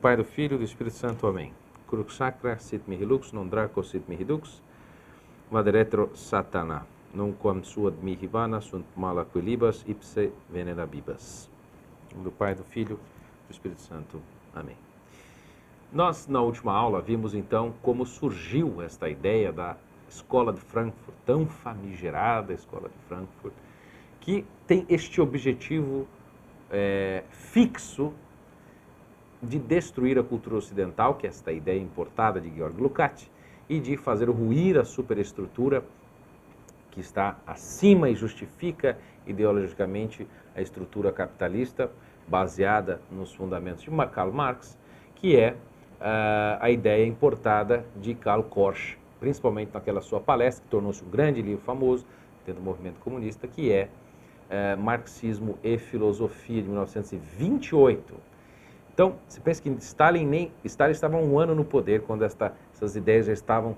Pai, do Filho e do Espírito Santo. Amém. Crux sacra sit mihi lux, non draco sit mihi dux, vaderetro satana, non quam suad mihi vana sunt mala quilibas, ipse venerabibas. Do Pai, do Filho e do Espírito Santo. Amém. Nós, na última aula, vimos então como surgiu esta ideia da Escola de Frankfurt, tão famigerada Escola de Frankfurt, que tem este objetivo fixo de destruir a cultura ocidental, que é esta ideia importada de Georg Lukács, e de fazer ruir a superestrutura que está acima e justifica ideologicamente a estrutura capitalista baseada nos fundamentos de Karl Marx, que é a ideia importada de Karl Korsch, principalmente naquela sua palestra, que tornou-se um grande livro famoso dentro do movimento comunista, que é Marxismo e Filosofia, de 1928. Então, você pensa que Stalin estava um ano no poder quando essas ideias já estavam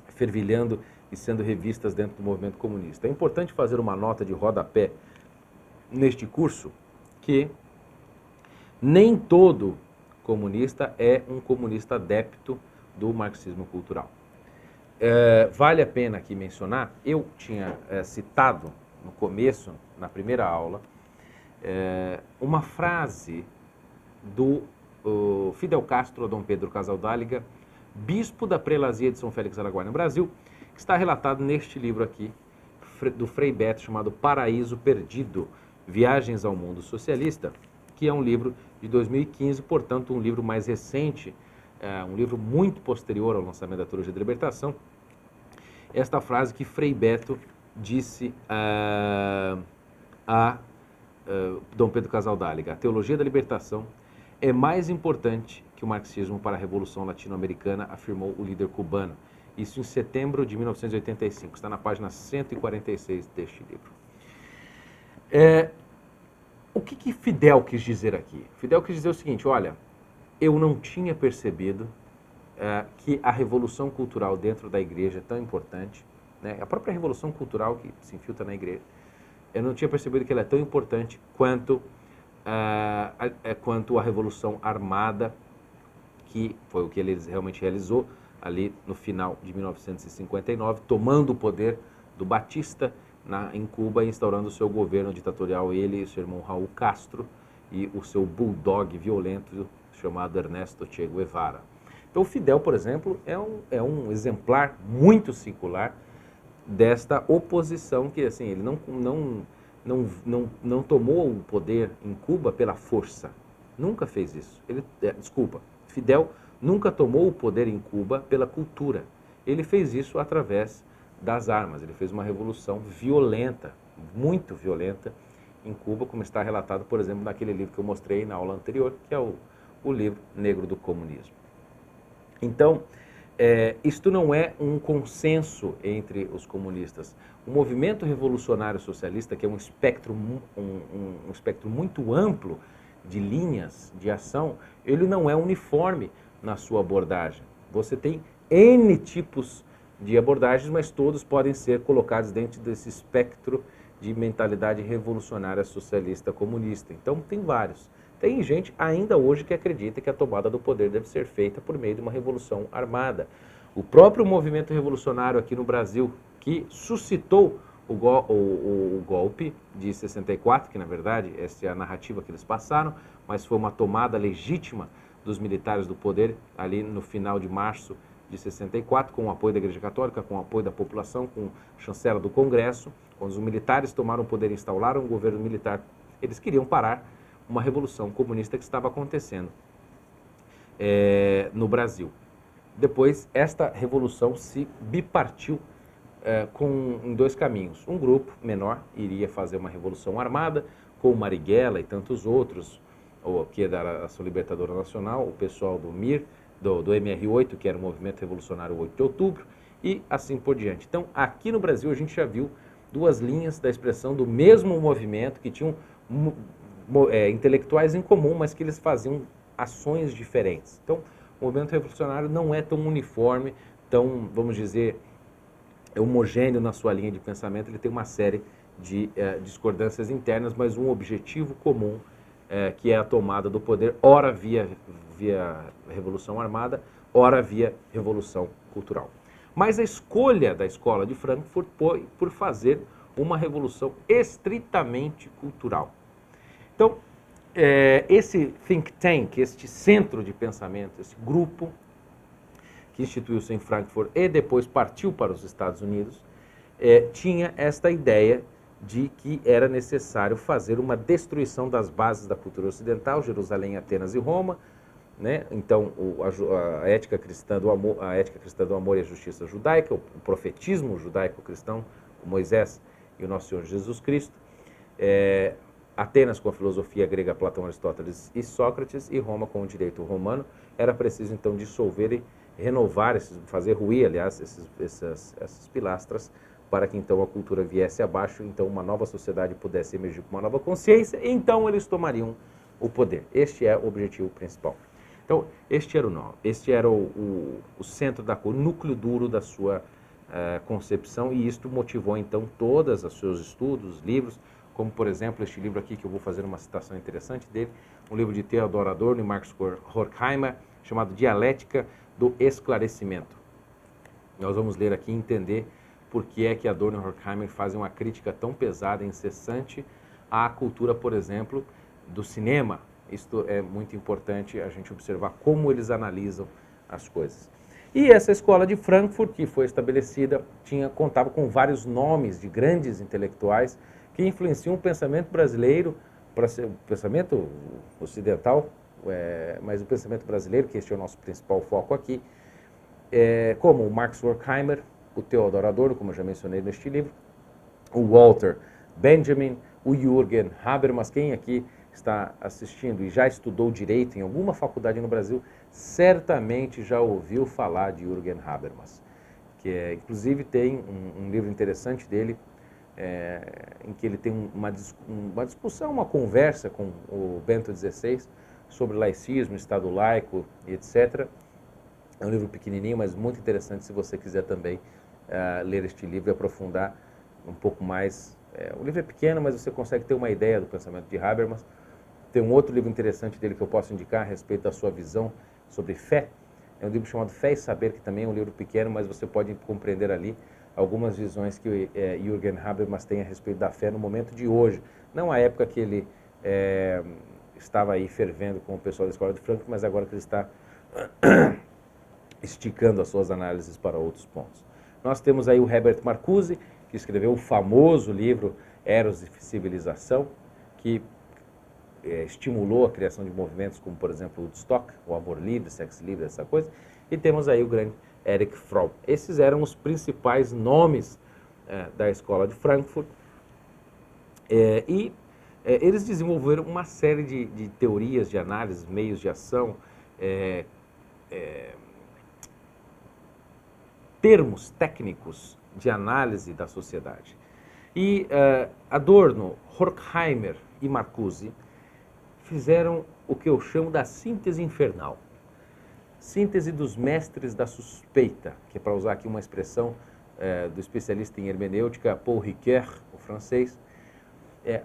fervilhando e sendo revistas dentro do movimento comunista. É importante fazer uma nota de rodapé neste curso que nem todo comunista é um comunista adepto do marxismo cultural. Vale a pena aqui mencionar, eu tinha citado no começo, na primeira aula, uma frase do Fidel Castro a Dom Pedro Casaldáliga, bispo da prelazia de São Félix Araguaia no Brasil, que está relatado neste livro aqui, do Frei Beto, chamado Paraíso Perdido, Viagens ao Mundo Socialista, que é um livro de 2015, portanto um livro mais recente, um livro muito posterior ao lançamento da Teologia da Libertação. Esta frase que Frei Beto disse a Dom Pedro Casaldáliga: a Teologia da Libertação é mais importante que o marxismo para a Revolução Latino-Americana, afirmou o líder cubano. Isso em setembro de 1985. Está na página 146 deste livro. O que Fidel quis dizer aqui? Fidel quis dizer o seguinte: olha, eu não tinha percebido que a revolução cultural dentro da igreja é tão importante, né? A própria revolução cultural que se infiltra na igreja, eu não tinha percebido que ela é tão importante quanto a Revolução Armada, que foi o que ele realmente realizou ali no final de 1959, tomando o poder do Batista em Cuba e instaurando o seu governo ditatorial, ele e o seu irmão Raul Castro e o seu bulldog violento chamado Ernesto Che Guevara. Então o Fidel, por exemplo, é um exemplar muito singular desta oposição que, assim, ele não tomou o poder em Cuba pela força. Nunca fez isso. Fidel nunca tomou o poder em Cuba pela cultura. Ele fez isso através das armas. Ele fez uma revolução violenta, muito violenta, em Cuba, como está relatado, por exemplo, naquele livro que eu mostrei na aula anterior, que é o livro Negro do Comunismo. Então, isto não é um consenso entre os comunistas. O movimento revolucionário socialista, que é um espectro muito amplo de linhas de ação, ele não é uniforme na sua abordagem. Você tem N tipos de abordagens, mas todos podem ser colocados dentro desse espectro de mentalidade revolucionária socialista comunista. Então, tem vários. Tem gente ainda hoje que acredita que a tomada do poder deve ser feita por meio de uma revolução armada. O próprio movimento revolucionário aqui no Brasil, que suscitou o golpe de 64, que na verdade essa é a narrativa que eles passaram, mas foi uma tomada legítima dos militares do poder ali no final de março de 64, com o apoio da Igreja Católica, com o apoio da população, com a chancela do Congresso. Quando os militares tomaram o poder e instauraram o governo militar, eles queriam parar uma revolução comunista que estava acontecendo no Brasil. Depois, esta revolução se bipartiu em dois caminhos. Um grupo menor iria fazer uma revolução armada, com o Marighella e tantos outros, que é da Ação Libertadora Nacional, o pessoal do MIR, do MR8, que era o Movimento Revolucionário 8 de Outubro, e assim por diante. Então, aqui no Brasil, a gente já viu duas linhas da expressão do mesmo movimento, que tinham intelectuais em comum, mas que eles faziam ações diferentes. Então, o movimento revolucionário não é tão uniforme, tão, vamos dizer, homogêneo na sua linha de pensamento. Ele tem uma série de discordâncias internas, mas um objetivo comum que é a tomada do poder, ora via Revolução Armada, ora via Revolução Cultural. Mas a escolha da Escola de Frankfurt foi por fazer uma revolução estritamente cultural. Então, esse think tank, este centro de pensamento, esse grupo que instituiu-se em Frankfurt e depois partiu para os Estados Unidos, tinha esta ideia de que era necessário fazer uma destruição das bases da cultura ocidental, Jerusalém, Atenas e Roma, né? Então, a ética cristã do amor e a justiça judaica, o profetismo judaico-cristão, com Moisés e o nosso Senhor Jesus Cristo, Atenas com a filosofia grega, Platão, Aristóteles e Sócrates, e Roma com o direito romano. Era preciso, então, dissolver e renovar, fazer ruir, aliás, essas pilastras, para que, então, a cultura viesse abaixo, então, uma nova sociedade pudesse emergir com uma nova consciência, e, então, eles tomariam o poder. Este é o objetivo principal. Então, este era o centro, o núcleo duro da sua concepção, e isto motivou, então, todos os seus estudos, livros, como, por exemplo, este livro aqui, que eu vou fazer uma citação interessante dele, um livro de Theodor Adorno e Max Horkheimer, chamado Dialética do Esclarecimento. Nós vamos ler aqui e entender por que é que Adorno e Horkheimer fazem uma crítica tão pesada e incessante à cultura, por exemplo, do cinema. Isto é muito importante a gente observar como eles analisam as coisas. E essa escola de Frankfurt, que foi estabelecida, contava com vários nomes de grandes intelectuais que influenciam o pensamento brasileiro, o pensamento ocidental, mas o pensamento brasileiro, que este é o nosso principal foco aqui, como o Max Horkheimer, o Theodor Adorno, como eu já mencionei neste livro, o Walter Benjamin, o Jürgen Habermas. Quem aqui está assistindo e já estudou direito em alguma faculdade no Brasil, certamente já ouviu falar de Jürgen Habermas, que inclusive tem um livro interessante dele, em que ele tem uma discussão, uma conversa com o Bento XVI sobre laicismo, Estado laico e etc. É um livro pequenininho, mas muito interessante se você quiser também ler este livro e aprofundar um pouco mais. O livro é pequeno, mas você consegue ter uma ideia do pensamento de Habermas. Tem um outro livro interessante dele que eu posso indicar a respeito da sua visão sobre fé. É um livro chamado Fé e Saber, que também é um livro pequeno, mas você pode compreender ali algumas visões que Jürgen Habermas tem a respeito da fé no momento de hoje. Não a época que ele estava aí fervendo com o pessoal da Escola de Frankfurt, mas agora que ele está esticando as suas análises para outros pontos. Nós temos aí o Herbert Marcuse, que escreveu o famoso livro Eros e Civilização, que estimulou a criação de movimentos como, por exemplo, o Woodstock, o amor livre, sexo livre, essa coisa. E temos aí o grande Erich Fromm. Esses eram os principais nomes da Escola de Frankfurt. Eles desenvolveram uma série de teorias, de análise, meios de ação, termos técnicos de análise da sociedade. E Adorno, Horkheimer e Marcuse fizeram o que eu chamo da síntese infernal. Síntese dos mestres da suspeita, que é, para usar aqui uma expressão do especialista em hermenêutica Paul Ricoeur, o francês.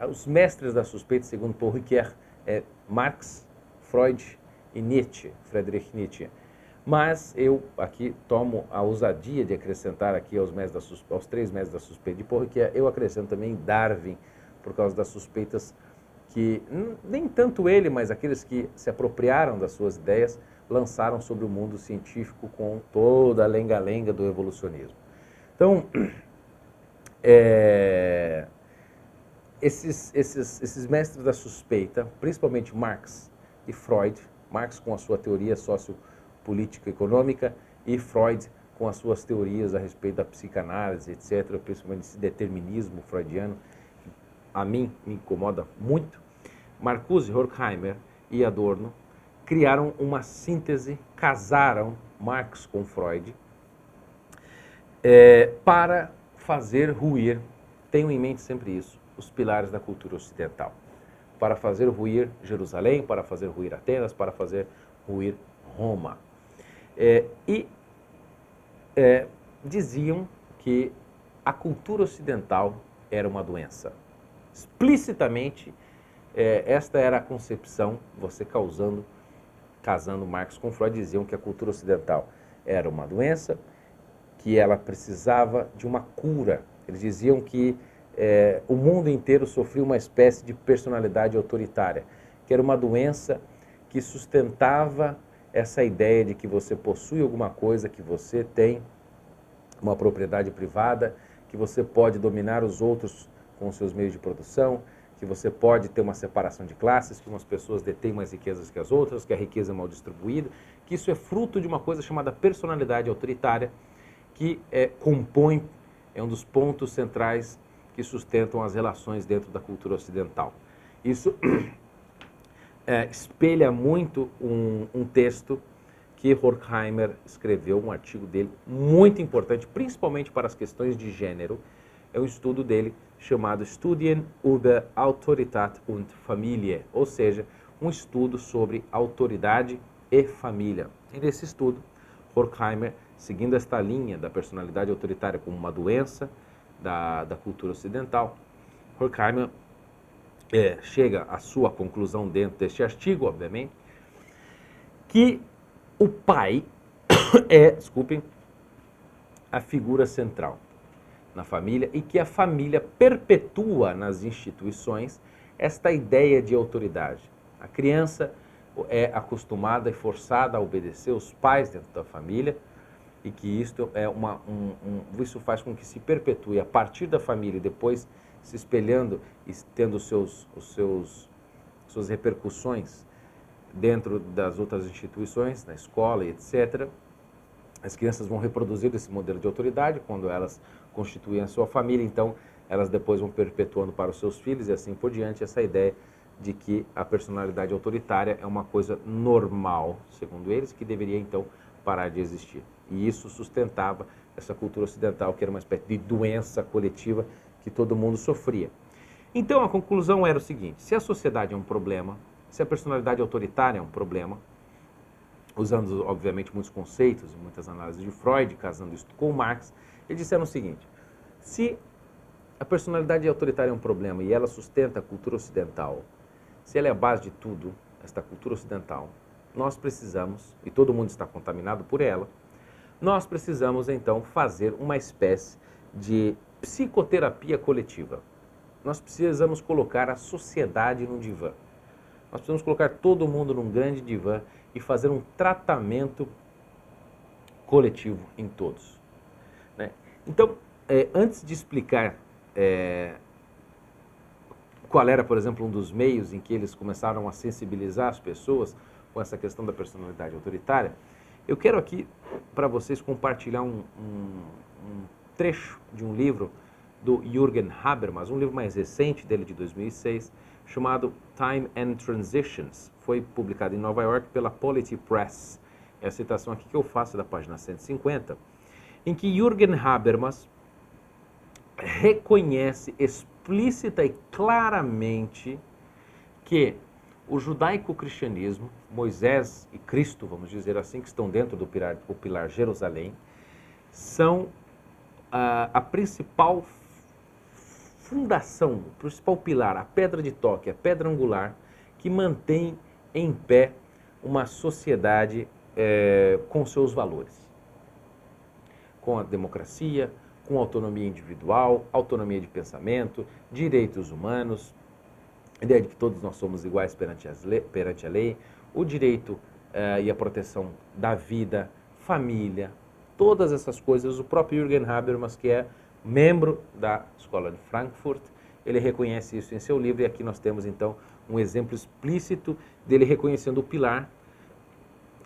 Os mestres da suspeita, segundo Paul Ricoeur, Marx, Freud e Nietzsche, Friedrich Nietzsche. Mas eu aqui tomo a ousadia de acrescentar aqui aos três mestres da suspeita de Paul Ricoeur, eu acrescento também Darwin, por causa das suspeitas que, nem tanto ele, mas aqueles que se apropriaram das suas ideias, lançaram sobre o mundo científico com toda a lenga-lenga do evolucionismo. Então, esses mestres da suspeita, principalmente Marx e Freud, Marx com a sua teoria sociopolítica econômica e Freud com as suas teorias a respeito da psicanálise, etc., principalmente esse determinismo freudiano, que a mim me incomoda muito. Marcuse, Horkheimer e Adorno criaram uma síntese, casaram Marx com Freud, para fazer ruir, tenham em mente sempre isso, os pilares da cultura ocidental. Para fazer ruir Jerusalém, para fazer ruir Atenas, para fazer ruir Roma. Diziam que a cultura ocidental era uma doença. Explicitamente esta era a concepção, você casando Marx com Freud, diziam que a cultura ocidental era uma doença, que ela precisava de uma cura. Eles diziam que o mundo inteiro sofria uma espécie de personalidade autoritária, que era uma doença que sustentava essa ideia de que você possui alguma coisa, que você tem uma propriedade privada, que você pode dominar os outros com os seus meios de produção, que você pode ter uma separação de classes, que umas pessoas detêm mais riquezas que as outras, que a riqueza é mal distribuída, que isso é fruto de uma coisa chamada personalidade autoritária, que compõe, é um dos pontos centrais que sustentam as relações dentro da cultura ocidental. Isso espelha muito um texto que Horkheimer escreveu, um artigo dele muito importante, principalmente para as questões de gênero. É um estudo dele chamado Studien über Autorität und Familie, ou seja, um estudo sobre autoridade e família. E nesse estudo, Horkheimer, seguindo esta linha da personalidade autoritária como uma doença da cultura ocidental, Horkheimer chega à sua conclusão dentro deste artigo, obviamente, que o pai é, a figura central na família e que a família perpetua nas instituições esta ideia de autoridade. A criança é acostumada e forçada a obedecer os pais dentro da família e que isto isso faz com que se perpetue a partir da família e depois se espelhando e tendo suas repercussões dentro das outras instituições, na escola e etc. As crianças vão reproduzir esse modelo de autoridade quando elas constituem a sua família, então elas depois vão perpetuando para os seus filhos e assim por diante essa ideia de que a personalidade autoritária é uma coisa normal, segundo eles, que deveria então parar de existir. E isso sustentava essa cultura ocidental, que era uma espécie de doença coletiva que todo mundo sofria. Então a conclusão era o seguinte: se a sociedade é um problema, se a personalidade autoritária é um problema, usando obviamente muitos conceitos, muitas análises de Freud, casando isso com Marx, eles disseram o seguinte: se a personalidade autoritária é um problema e ela sustenta a cultura ocidental, se ela é a base de tudo, esta cultura ocidental, nós precisamos, e todo mundo está contaminado por ela, nós precisamos então fazer uma espécie de psicoterapia coletiva. Nós precisamos colocar a sociedade num divã. Nós precisamos colocar todo mundo num grande divã e fazer um tratamento coletivo em todos. Né? Então, antes de explicar qual era, por exemplo, um dos meios em que eles começaram a sensibilizar as pessoas com essa questão da personalidade autoritária, eu quero aqui para vocês compartilhar um trecho de um livro do Jürgen Habermas, um livro mais recente dele, de 2006, chamado Time and Transitions. Foi publicado em Nova York pela Polity Press. É a citação aqui que eu faço da página 150, em que Jürgen Habermas reconhece explícita e claramente que o judaico-cristianismo, Moisés e Cristo, vamos dizer assim, que estão dentro do pilar Jerusalém, são a principal fundação, o principal pilar, a pedra de toque, a pedra angular que mantém em pé uma sociedade com seus valores, com a democracia, com autonomia individual, autonomia de pensamento, direitos humanos, a ideia de que todos nós somos iguais perante a lei, o direito e a proteção da vida, família, todas essas coisas. O próprio Jürgen Habermas, que é membro da Escola de Frankfurt, ele reconhece isso em seu livro, e aqui nós temos então um exemplo explícito dele reconhecendo o pilar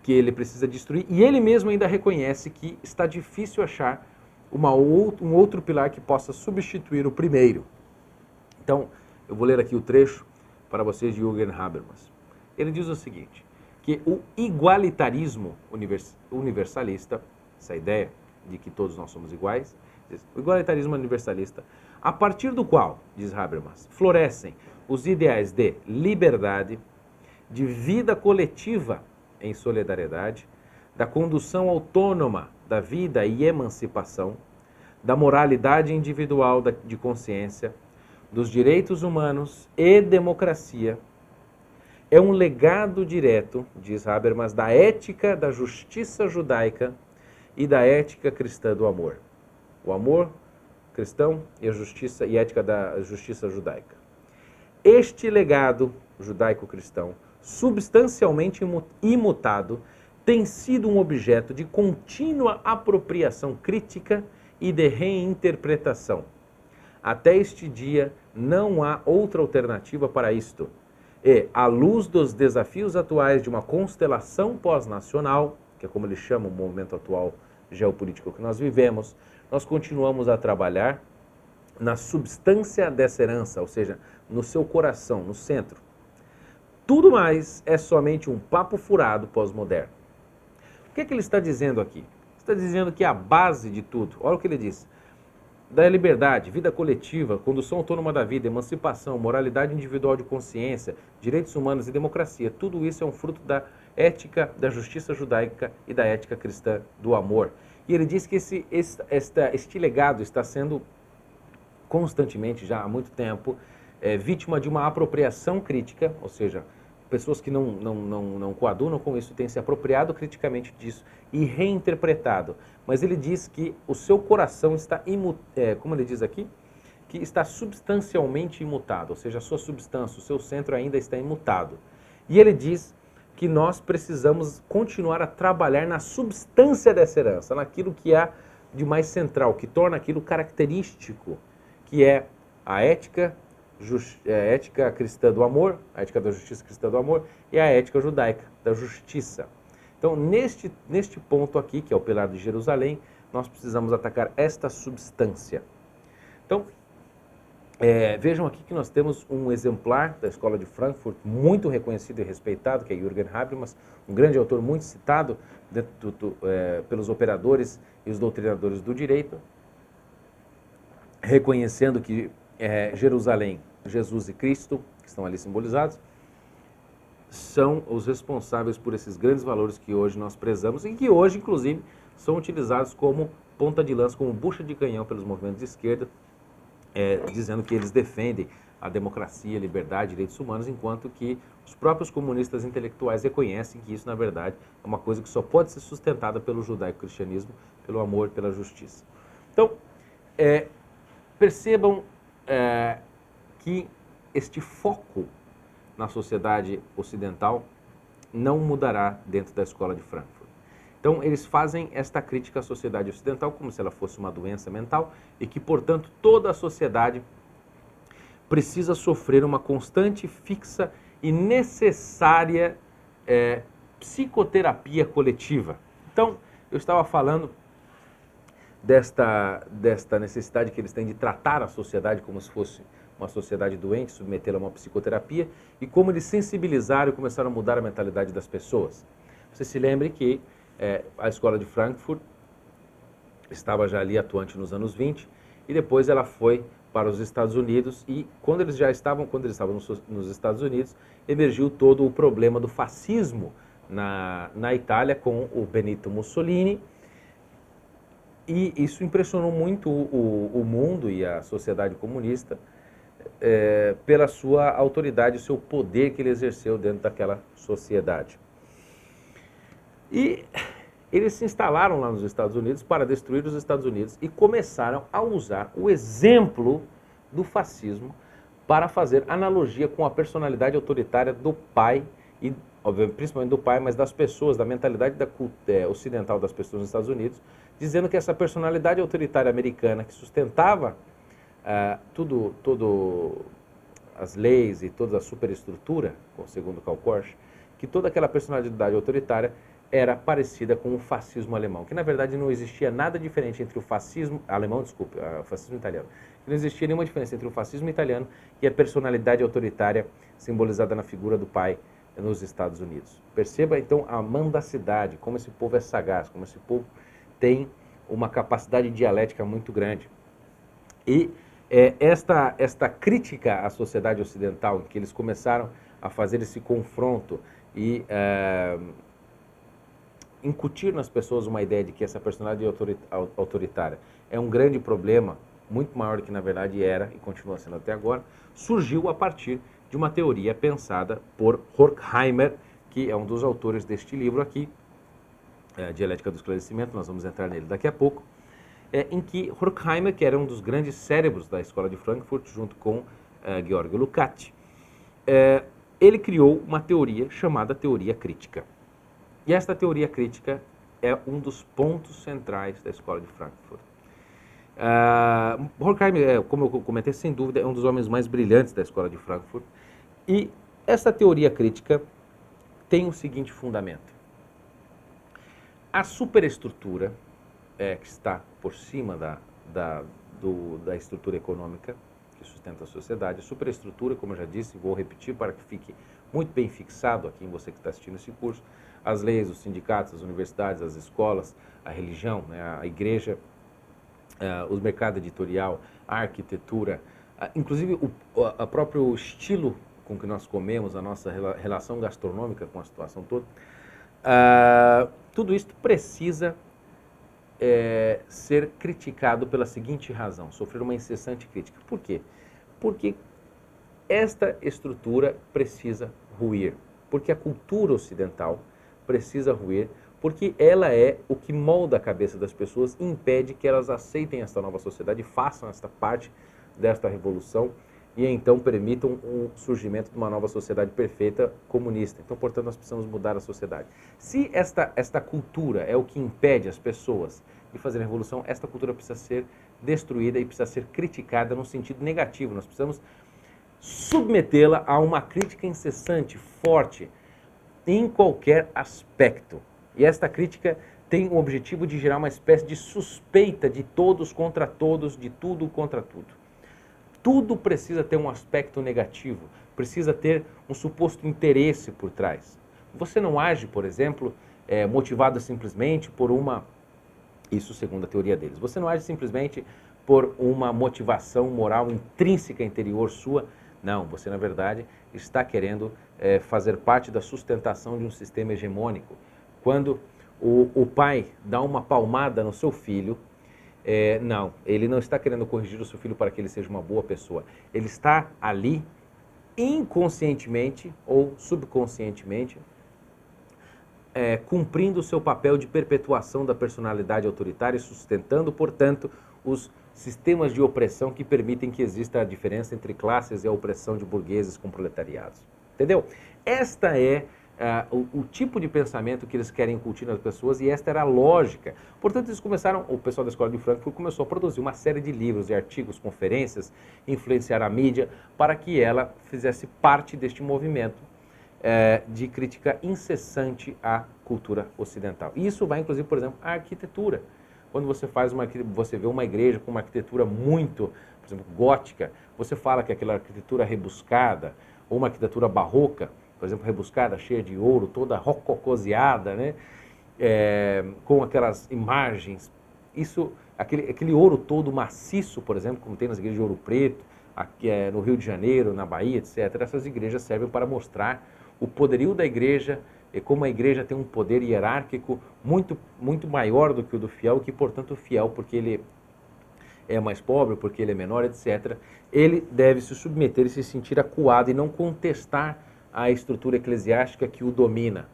que ele precisa destruir, e ele mesmo ainda reconhece que está difícil achar um outro pilar que possa substituir o primeiro. Então, eu vou ler aqui o trecho para vocês de Jürgen Habermas. Ele diz o seguinte, que o igualitarismo universalista, essa ideia de que todos nós somos iguais, o igualitarismo universalista, a partir do qual, diz Habermas, florescem os ideais de liberdade, de vida coletiva em solidariedade, da condução autônoma da vida e emancipação, da moralidade individual de consciência, dos direitos humanos e democracia é um legado direto, diz Habermas, da ética da justiça judaica e da ética cristã do amor. O amor cristão e a justiça e ética da justiça judaica. Este legado judaico-cristão, substancialmente imutado, tem sido um objeto de contínua apropriação crítica e de reinterpretação. Até este dia, não há outra alternativa para isto. E, à luz dos desafios atuais de uma constelação pós-nacional, que é como eles chamam o momento atual geopolítico que nós vivemos, nós continuamos a trabalhar na substância dessa herança, ou seja, no seu coração, no centro. Tudo mais é somente um papo furado pós-moderno. O que é que ele está dizendo aqui? Ele está dizendo que a base de tudo, olha o que ele diz, da liberdade, vida coletiva, condução autônoma da vida, emancipação, moralidade individual de consciência, direitos humanos e democracia, tudo isso é um fruto da ética da justiça judaica e da ética cristã do amor. E ele diz que este legado está sendo constantemente, já há muito tempo, vítima de uma apropriação crítica, ou seja, pessoas que não coadunam com isso têm se apropriado criticamente disso e reinterpretado. Mas ele diz que o seu coração está, como ele diz aqui, que está substancialmente imutado, ou seja, a sua substância, o seu centro ainda está imutado. E ele diz que nós precisamos continuar a trabalhar na substância dessa herança, naquilo que há de mais central, que torna aquilo característico, que é a ética cristã do amor, a ética da justiça cristã do amor e a ética judaica da justiça. Então, neste ponto aqui, que é o pilar de Jerusalém, nós precisamos atacar esta substância. Então, vejam aqui que nós temos um exemplar da Escola de Frankfurt, muito reconhecido e respeitado, que é Jürgen Habermas, um grande autor muito citado pelos operadores e os doutrinadores do direito, reconhecendo que Jerusalém, Jesus e Cristo, que estão ali simbolizados, são os responsáveis por esses grandes valores que hoje nós prezamos e que hoje, inclusive, são utilizados como ponta de lança, como bucha de canhão pelos movimentos de esquerda, dizendo que eles defendem a democracia, a liberdade, direitos humanos, enquanto que os próprios comunistas intelectuais reconhecem que isso, na verdade, é uma coisa que só pode ser sustentada pelo judaico-cristianismo, pelo amor, pela justiça. Então, percebam que este foco na sociedade ocidental não mudará dentro da Escola de Frankfurt. Então, eles fazem esta crítica à sociedade ocidental como se ela fosse uma doença mental e que, portanto, toda a sociedade precisa sofrer uma constante, fixa e necessária psicoterapia coletiva. Então, eu estava falando desta necessidade que eles têm de tratar a sociedade como se fosse uma sociedade doente, submetê-la a uma psicoterapia, e como eles sensibilizaram e começaram a mudar a mentalidade das pessoas. Você se lembre que a Escola de Frankfurt estava já ali atuante nos anos 20, e depois ela foi para os Estados Unidos, e quando eles estavam nos Estados Unidos, emergiu todo o problema do fascismo na Itália com o Benito Mussolini, e isso impressionou muito o mundo e a sociedade comunista pela sua autoridade, o seu poder que ele exerceu dentro daquela sociedade. E eles se instalaram lá nos Estados Unidos para destruir os Estados Unidos e começaram a usar o exemplo do fascismo para fazer analogia com a personalidade autoritária do pai, e obviamente, principalmente do pai, mas das pessoas, da mentalidade ocidental das pessoas nos Estados Unidos, dizendo que essa personalidade autoritária americana que sustentava as leis e toda a superestrutura, segundo Karl Korsch, que toda aquela personalidade autoritária era parecida com o fascismo alemão, que na verdade não existia nada diferente entre o fascismo o fascismo italiano. Não existia nenhuma diferença entre o fascismo italiano e a personalidade autoritária simbolizada na figura do pai nos Estados Unidos. Perceba então a mendacidade, como esse povo é sagaz, como esse povo tem uma capacidade dialética muito grande. E esta crítica à sociedade ocidental, em que eles começaram a fazer esse confronto e incutir nas pessoas uma ideia de que essa personalidade autoritária é um grande problema muito maior do que na verdade era e continua sendo até agora, surgiu a partir de uma teoria pensada por Horkheimer, que é um dos autores deste livro aqui, Dialética do Esclarecimento, nós vamos entrar nele daqui a pouco, em que Horkheimer, que era um dos grandes cérebros da Escola de Frankfurt, junto com Georg Lukács, ele criou uma teoria chamada teoria crítica. E esta teoria crítica é um dos pontos centrais da Escola de Frankfurt. Horkheimer, como eu comentei, sem dúvida, é um dos homens mais brilhantes da Escola de Frankfurt. E essa teoria crítica tem o seguinte fundamento. A superestrutura que está por cima da estrutura econômica que sustenta a sociedade, a superestrutura, como eu já disse, vou repetir para que fique muito bem fixado aqui em você que está assistindo esse curso, as leis, os sindicatos, as universidades, as escolas, a religião, né, a igreja, o mercado editorial, a arquitetura, inclusive o próprio estilo com que nós comemos, a nossa relação gastronômica com a situação toda, tudo isso precisa ser criticado pela seguinte razão, sofrer uma incessante crítica. Por quê? Porque esta estrutura precisa ruir, porque a cultura ocidental precisa ruir, porque ela é o que molda a cabeça das pessoas e impede que elas aceitem esta nova sociedade, façam esta parte desta revolução e então permitam o surgimento de uma nova sociedade perfeita comunista. Então, portanto, nós precisamos mudar a sociedade. Se esta cultura é o que impede as pessoas de fazer a revolução, esta cultura precisa ser destruída e precisa ser criticada no sentido negativo. Nós precisamos submetê-la a uma crítica incessante, forte, em qualquer aspecto. E esta crítica tem o objetivo de gerar uma espécie de suspeita de todos contra todos, de tudo contra tudo. Tudo precisa ter um aspecto negativo, precisa ter um suposto interesse por trás. Você não age, por exemplo, motivado simplesmente por isso segundo a teoria deles, você não age simplesmente por uma motivação moral intrínseca interior sua. Não, você na verdade está querendo fazer parte da sustentação de um sistema hegemônico. Quando o pai dá uma palmada no seu filho, não, ele não está querendo corrigir o seu filho para que ele seja uma boa pessoa. Ele está ali inconscientemente ou subconscientemente cumprindo o seu papel de perpetuação da personalidade autoritária e sustentando, portanto, os sistemas de opressão que permitem que exista a diferença entre classes e a opressão de burgueses com proletariados. Entendeu? Esta é o tipo de pensamento que eles querem incutir nas pessoas e esta era a lógica. Portanto, eles começaram, o pessoal da Escola de Frankfurt começou a produzir uma série de livros, de artigos, conferências, influenciar a mídia para que ela fizesse parte deste movimento de crítica incessante à cultura ocidental. E isso vai, inclusive, por exemplo, à arquitetura. Quando você você vê uma igreja com uma arquitetura muito, por exemplo, gótica, você fala que aquela arquitetura rebuscada, ou uma arquitetura barroca, por exemplo, rebuscada, cheia de ouro, toda rococoseada, né? Com aquelas imagens, aquele ouro todo maciço, por exemplo, como tem nas igrejas de Ouro Preto, aqui, no Rio de Janeiro, na Bahia, etc. Essas igrejas servem para mostrar o poderio da igreja e como a igreja tem um poder hierárquico muito, muito maior do que o do fiel, que, portanto, o fiel, porque ele é mais pobre, porque ele é menor, etc., ele deve se submeter e se sentir acuado e não contestar a estrutura eclesiástica que o domina.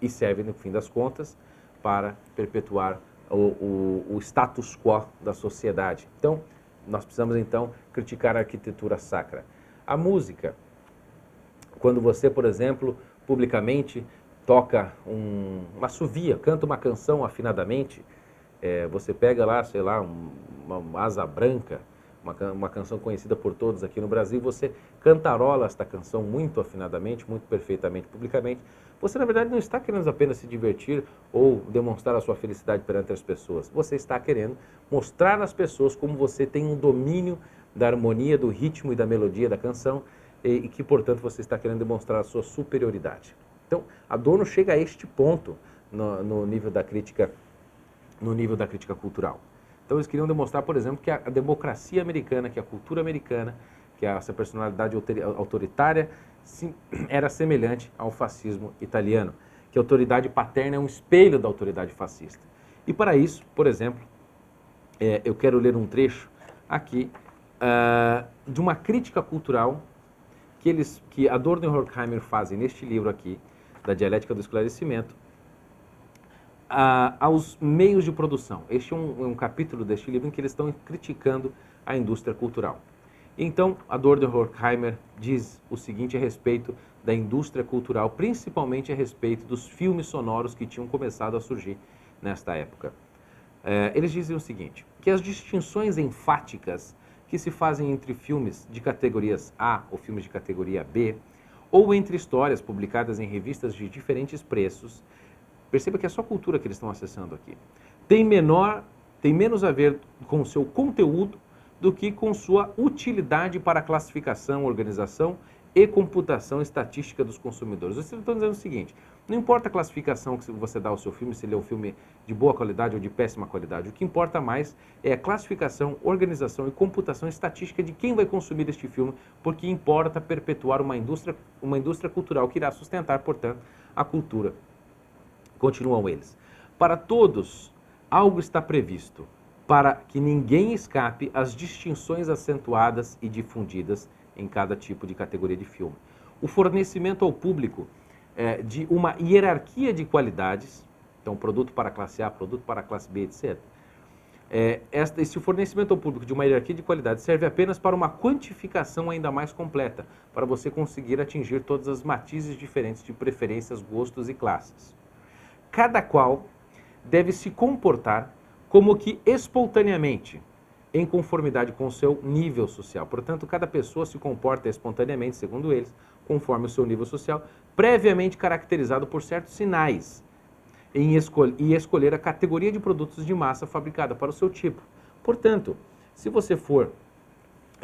E serve, no fim das contas, para perpetuar o status quo da sociedade. Então, nós precisamos, então, criticar a arquitetura sacra. A música, quando você, por exemplo, publicamente toca uma assovia, canta uma canção afinadamente, você pega lá, sei lá, uma asa branca, uma canção conhecida por todos aqui no Brasil, você cantarola esta canção muito afinadamente, muito perfeitamente, publicamente, você na verdade não está querendo apenas se divertir ou demonstrar a sua felicidade perante as pessoas, você está querendo mostrar às pessoas como você tem um domínio da harmonia, do ritmo e da melodia da canção e que, portanto, você está querendo demonstrar a sua superioridade. Então, Adorno chega a este ponto no nível da crítica cultural. Então, eles queriam demonstrar, por exemplo, que a democracia americana, que a cultura americana, que essa personalidade autoritária era semelhante ao fascismo italiano, que a autoridade paterna é um espelho da autoridade fascista. E para isso, por exemplo, eu quero ler um trecho aqui de uma crítica cultural que Adorno e Horkheimer fazem neste livro aqui, da Dialética do Esclarecimento, aos meios de produção. Este é um capítulo deste livro em que eles estão criticando a indústria cultural. Então, Adorno e Horkheimer diz o seguinte a respeito da indústria cultural, principalmente a respeito dos filmes sonoros que tinham começado a surgir nesta época. Eles dizem o seguinte, que as distinções enfáticas que se fazem entre filmes de categorias A ou filmes de categoria B, ou entre histórias publicadas em revistas de diferentes preços, perceba que é só cultura que eles estão acessando aqui, tem menos a ver com o seu conteúdo do que com sua utilidade para a classificação, organização e computação estatística dos consumidores. Vocês estão dizendo o seguinte, não importa a classificação que você dá ao seu filme, se ele é um filme de boa qualidade ou de péssima qualidade, o que importa mais é a classificação, organização e computação estatística de quem vai consumir este filme, porque importa perpetuar uma indústria cultural que irá sustentar, portanto, a cultura. Continuam eles. Para todos, algo está previsto, para que ninguém escape às distinções acentuadas e difundidas em cada tipo de categoria de filme. O fornecimento ao público de uma hierarquia de qualidades, então produto para a classe A, produto para a classe B, etc. Esse fornecimento ao público de uma hierarquia de qualidade serve apenas para uma quantificação ainda mais completa, para você conseguir atingir todas as matizes diferentes de preferências, gostos e classes. Cada qual deve se comportar como que espontaneamente, em conformidade com o seu nível social. Portanto, cada pessoa se comporta espontaneamente, segundo eles, conforme o seu nível social, previamente caracterizado por certos sinais, e escolher a categoria de produtos de massa fabricada para o seu tipo. Portanto, se você for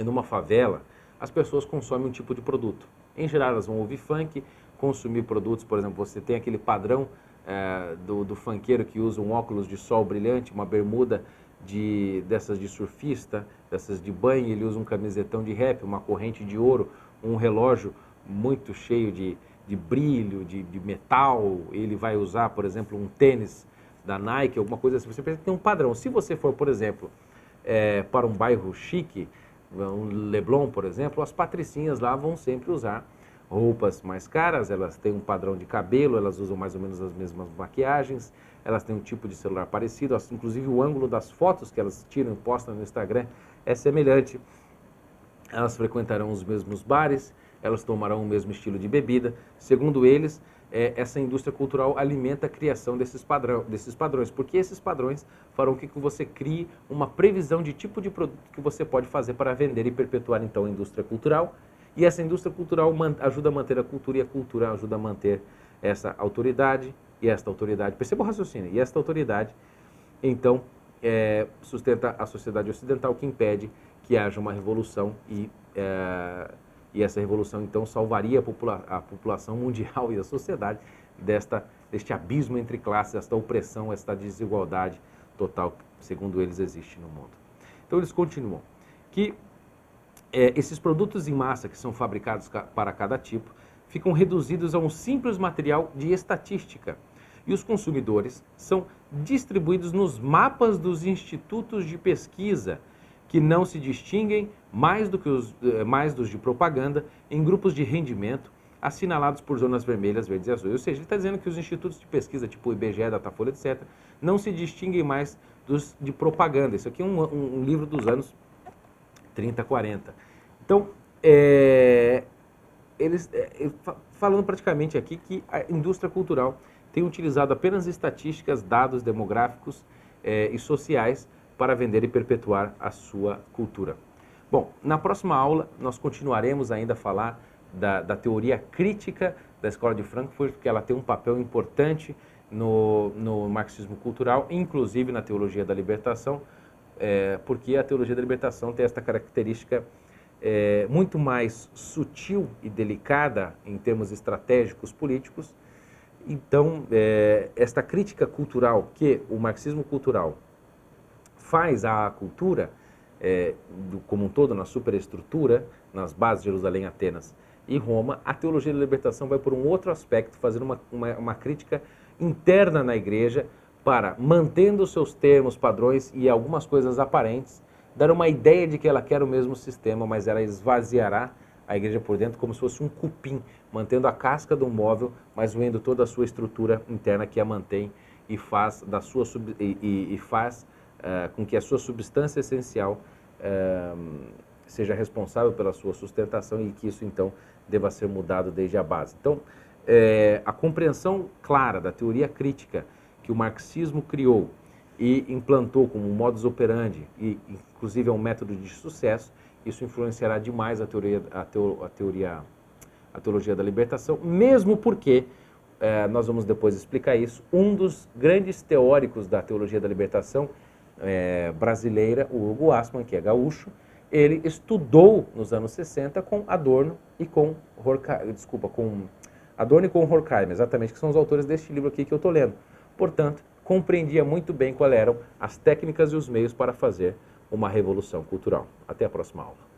numa favela, as pessoas consomem um tipo de produto. Em geral, elas vão ouvir funk, consumir produtos, por exemplo, você tem aquele padrão do funkeiro que usa um óculos de sol brilhante, uma bermuda dessas de surfista, dessas de banho, ele usa um camisetão de rap, uma corrente de ouro, um relógio muito cheio de brilho, de metal, ele vai usar, por exemplo, um tênis da Nike, alguma coisa assim, você pensa que tem um padrão. Se você for, por exemplo, para um bairro chique, um Leblon, por exemplo, as patricinhas lá vão sempre usar roupas mais caras, elas têm um padrão de cabelo, elas usam mais ou menos as mesmas maquiagens, elas têm um tipo de celular parecido, inclusive o ângulo das fotos que elas tiram e postam no Instagram é semelhante. Elas frequentarão os mesmos bares, elas tomarão o mesmo estilo de bebida. Segundo eles, essa indústria cultural alimenta a criação desses padrões, porque esses padrões farão com que você crie uma previsão de tipo de produto que você pode fazer para vender e perpetuar então a indústria cultural. E essa indústria cultural ajuda a manter a cultura, e a cultura ajuda a manter essa autoridade, e esta autoridade, perceba o raciocínio, e esta autoridade, então, sustenta a sociedade ocidental, que impede que haja uma revolução, e essa revolução, então, salvaria a população mundial e a sociedade deste abismo entre classes, esta opressão, esta desigualdade total que, segundo eles, existe no mundo. Então, eles continuam que esses produtos em massa que são fabricados para cada tipo ficam reduzidos a um simples material de estatística e os consumidores são distribuídos nos mapas dos institutos de pesquisa que não se distinguem mais dos de propaganda em grupos de rendimento assinalados por zonas vermelhas, verdes e azuis. Ou seja, ele está dizendo que os institutos de pesquisa tipo IBGE, Datafolha, etc., não se distinguem mais dos de propaganda. Isso aqui é um livro dos anos 30, 40. Então, falando praticamente aqui que a indústria cultural tem utilizado apenas estatísticas, dados demográficos e sociais para vender e perpetuar a sua cultura. Bom, na próxima aula nós continuaremos ainda a falar da teoria crítica da Escola de Frankfurt, porque ela tem um papel importante no marxismo cultural, inclusive na teologia da libertação, porque a teologia da libertação tem esta característica muito mais sutil e delicada em termos estratégicos políticos. Então, esta crítica cultural que o marxismo cultural faz à cultura, como um todo, na superestrutura, nas bases de Jerusalém, Atenas e Roma, a teologia da libertação vai por um outro aspecto, fazendo uma crítica interna na igreja, para, mantendo seus termos, padrões e algumas coisas aparentes, dar uma ideia de que ela quer o mesmo sistema, mas ela esvaziará a igreja por dentro como se fosse um cupim, mantendo a casca do móvel, mas vendo toda a sua estrutura interna que a mantém e faz, com que a sua substância essencial seja responsável pela sua sustentação e que isso então deva ser mudado desde a base. Então, a compreensão clara da teoria crítica que o marxismo criou e implantou como um modus operandi e inclusive é um método de sucesso, isso influenciará demais a teologia da libertação, mesmo porque, nós vamos depois explicar isso, um dos grandes teóricos da teologia da libertação brasileira, o Hugo Assmann, que é gaúcho, ele estudou nos anos 60 com Adorno e com Horkheimer, exatamente, que são os autores deste livro aqui que eu estou lendo. Portanto, compreendia muito bem quais eram as técnicas e os meios para fazer uma revolução cultural. Até a próxima aula.